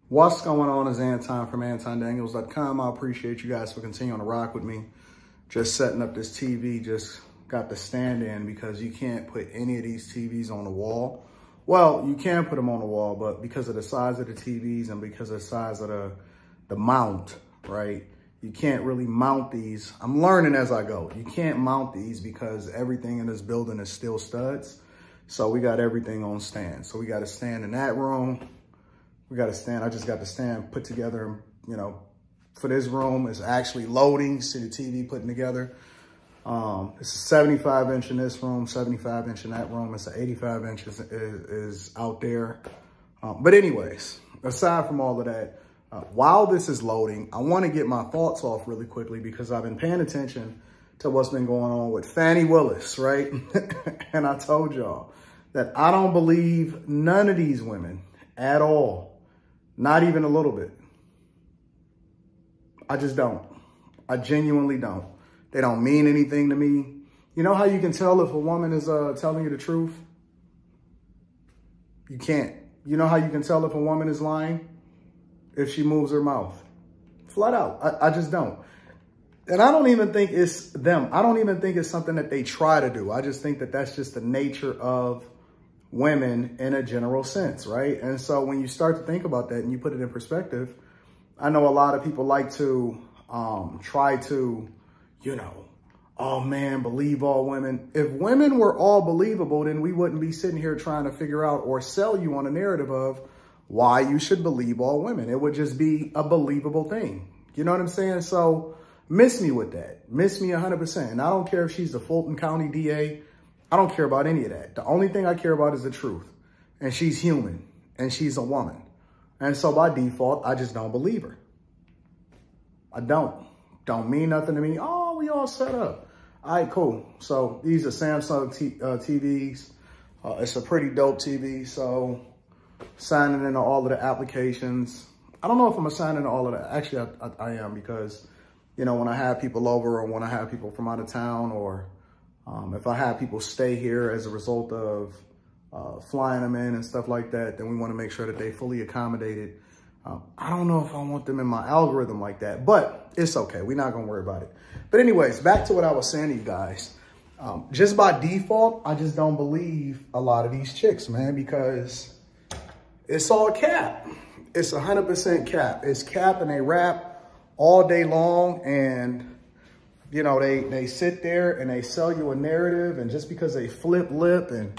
What's going on? Is Anton from antondaniels.com. I appreciate you guys for continuing to rock with me. Just setting up this TV, just got the stand in because you can't put any of these TVs on the wall. Well, you can put them on the wall, but because of the size of the TVs and because of the size of the mount, right? You can't really mount these. I'm learning as I go. You can't mount these because everything in this building is still studs. So we got everything on stand. So we got a stand in that room. We got a stand. I just got the stand put together, you know, for this room. It's actually loading. See the TV putting together. It's a 75 inch in this room, 75 inch in that room. It's an 85 inch is out there. But anyways, aside from all of that, while this is loading, I want to get my thoughts off really quickly because I've been paying attention to what's been going on with Fani Willis, right? And I told y'all that I don't believe none of these women at all. Not even a little bit. I just don't. I genuinely don't. They don't mean anything to me. You know how you can tell if a woman is telling you the truth? You can't. You know how you can tell if a woman is lying? If she moves her mouth. Flat out. I just don't. And I don't even think it's them. I don't even think it's something that they try to do. I just think that that's just the nature of women in a general sense, right? And so when you start to think about that and you put it in perspective, I know a lot of people like to try to, you know, oh man, believe all women. If women were all believable, then we wouldn't be sitting here trying to figure out or sell you on a narrative of why you should believe all women. It would just be a believable thing. You know what I'm saying? So miss me with that. Miss me 100%. And I don't care if she's the Fulton County DA. I don't care about any of that. The only thing I care about is the truth. And she's human. And she's a woman. And so by default, I just don't believe her. I don't. Don't mean nothing to me. Oh, we all set up. All right, cool. So these are Samsung TVs. It's a pretty dope TV. So signing into all of the applications. I don't know if I'm going to sign into all of that. Actually, I am because, you know, when I have people over or when I have people from out of town or if I have people stay here as a result of flying them in and stuff like that, then we want to make sure that they fully accommodated. I don't know if I want them in my algorithm like that, but it's okay. We're not going to worry about it. But anyways, back to what I was saying to you guys. Just by default, I just don't believe a lot of these chicks, man, because it's all cap. It's 100% cap. It's cap and they rap all day long and you know, they sit there and they sell you a narrative, and just because they flip lip and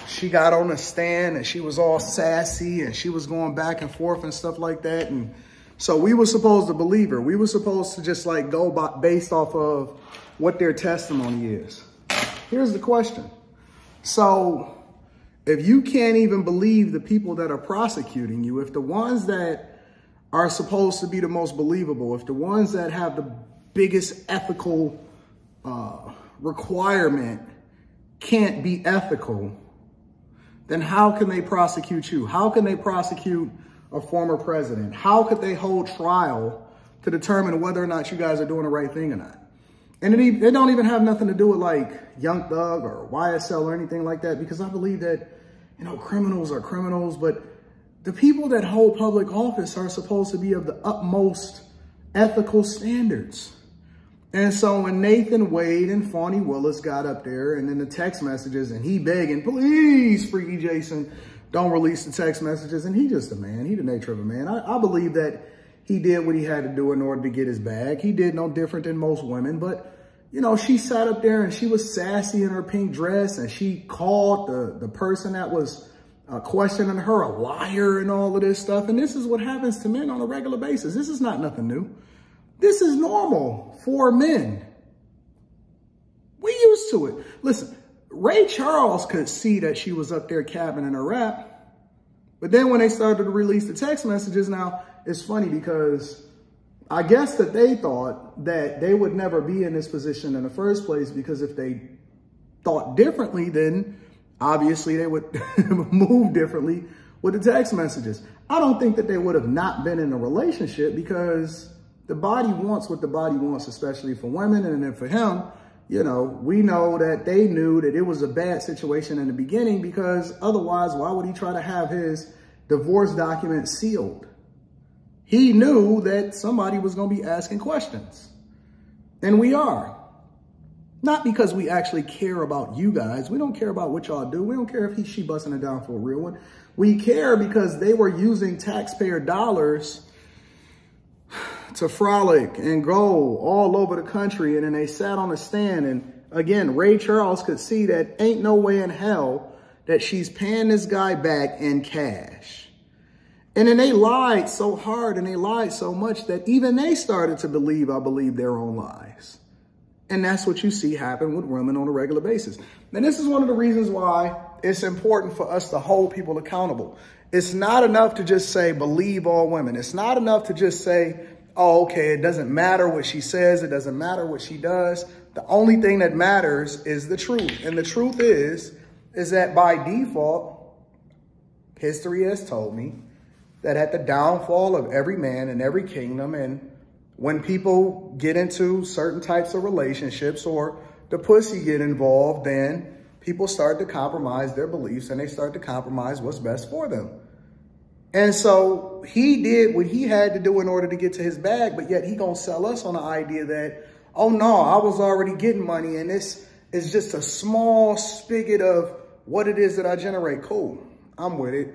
she got on the stand and she was all sassy and she was going back and forth and stuff like that. And so we were supposed to believe her. We were supposed to just like go based off of what their testimony is. Here's the question. So if you can't even believe the people that are prosecuting you, if the ones that are supposed to be the most believable, if the ones that have the biggest ethical requirement can't be ethical, then how can they prosecute you? How can they prosecute a former president? How could they hold trial to determine whether or not you guys are doing the right thing or not? And it don't even have nothing to do with like Young Thug or YSL or anything like that, because I believe that, you know, criminals are criminals, but the people that hold public office are supposed to be of the utmost ethical standards. And so when Nathan Wade and Fani Willis got up there and then the text messages and he begging, please, Freaky Jason, don't release the text messages. And he just a man. He the nature of a man. I believe that he did what he had to do in order to get his bag. He did no different than most women. But, you know, she sat up there and she was sassy in her pink dress and she called the person that was questioning her a liar and all of this stuff. And this is what happens to men on a regular basis. This is not nothing new. This is normal for men. We used to it. Listen, Ray Charles could see that she was up there capping in her rap. But then when they started to release the text messages, now it's funny because I guess that they thought that they would never be in this position in the first place, because if they thought differently, then obviously they would move differently with the text messages. I don't think that they would have not been in a relationship, because the body wants what the body wants, especially for women. And then for him, you know, we know that they knew that it was a bad situation in the beginning, because otherwise, why would he try to have his divorce document sealed? he knew that somebody was going to be asking questions. And we are. Not because we actually care about you guys. We don't care about what y'all do. We don't care if she busting it down for a real one. We care because they were using taxpayer dollars to frolic and go all over the country. And then they sat on a stand. And again, Ray Charles could see that ain't no way in hell that she's paying this guy back in cash. And then they lied so hard and they lied so much that even they started to believe, I believe, their own lies. And that's what you see happen with women on a regular basis. And this is one of the reasons why it's important for us to hold people accountable. It's not enough to just say, believe all women. It's not enough to just say, oh, okay, it doesn't matter what she says. It doesn't matter what she does. The only thing that matters is the truth. And the truth is that by default, history has told me that at the downfall of every man in every kingdom, and when people get into certain types of relationships or the pussy get involved, then people start to compromise their beliefs and they start to compromise what's best for them. And so he did what he had to do in order to get to his bag, but yet he gonna sell us on the idea that, oh no, I was already getting money and this is just a small spigot of what it is that I generate. Cool, I'm with it.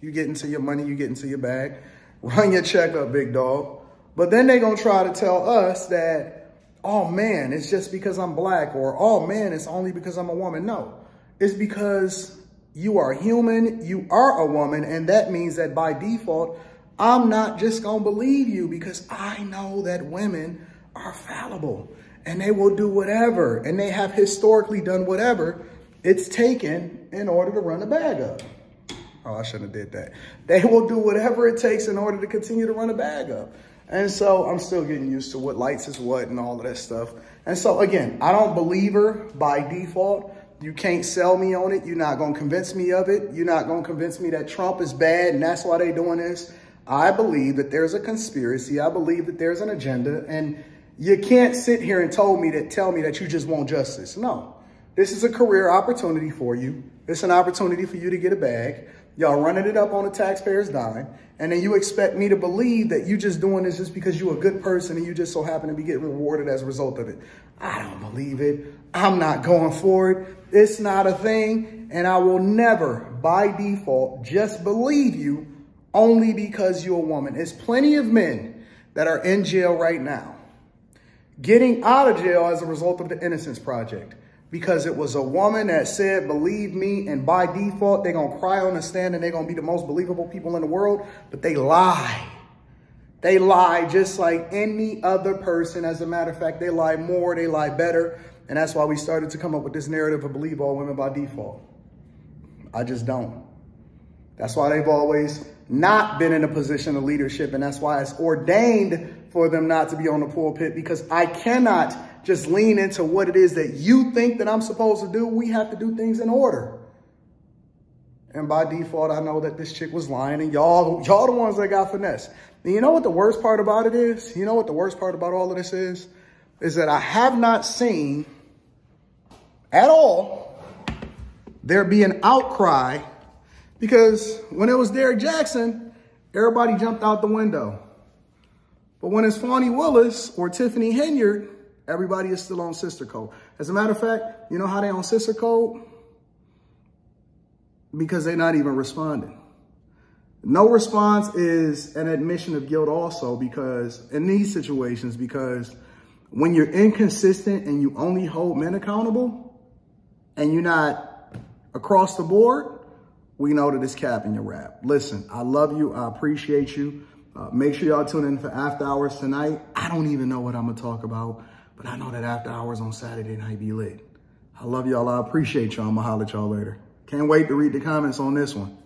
You get into your money, you get into your bag, run your check up, big dog. But then they're going to try to tell us that, oh, man, it's just because I'm black, or, oh, man, it's only because I'm a woman. No, it's because you are human, you are a woman, and that means that by default, I'm not just going to believe you because I know that women are fallible and they will do whatever, and they have historically done whatever it's taken in order to run a bag up. Oh, I shouldn't have did that. They will do whatever it takes in order to continue to run a bag up. And so I'm still getting used to what lights is what and all of that stuff. And so, again, I don't believe her by default. You can't sell me on it. You're not going to convince me of it. You're not going to convince me that Trump is bad and that's why they're doing this. I believe that there's a conspiracy. I believe that there's an agenda. And you can't sit here and tell me that you just want justice. No, this is a career opportunity for you. It's an opportunity for you to get a bag. Y'all running it up on the taxpayer's dime. And then you expect me to believe that you just doing this just because you're a good person and you just so happen to be getting rewarded as a result of it. I don't believe it. I'm not going for it. It's not a thing. And I will never, by default, just believe you only because you're a woman. There's plenty of men that are in jail right now, getting out of jail as a result of the Innocence Project. Because it was a woman that said, believe me, and by default, they're going to cry on the stand and they're going to be the most believable people in the world. But they lie. They lie just like any other person. As a matter of fact, they lie more, they lie better. And that's why we started to come up with this narrative of believe all women by default. I just don't. That's why they've always not been in a position of leadership. And that's why it's ordained for them not to be on the pulpit, because I cannot just lean into what it is that you think that I'm supposed to do. We have to do things in order. And by default, I know that this chick was lying and y'all the ones that got finessed. And you know what the worst part about it is? You know what the worst part about all of this is? Is that I have not seen at all there be an outcry, because when it was Derrick Jackson, everybody jumped out the window. But when it's Fani Willis or Tiffany Henyard, everybody is still on sister code. As a matter of fact, you know how they on sister code? Because they're not even responding. No response is an admission of guilt also, because in these situations, because when you're inconsistent and you only hold men accountable and you're not across the board, we know that it's capping your rap. Listen, I love you. I appreciate you. Make sure y'all tune in for After Hours tonight. I don't even know what I'm going to talk about, but I know that After Hours on Saturday night be lit. I love y'all. I appreciate y'all. I'm going to holler at y'all later. Can't wait to read the comments on this one.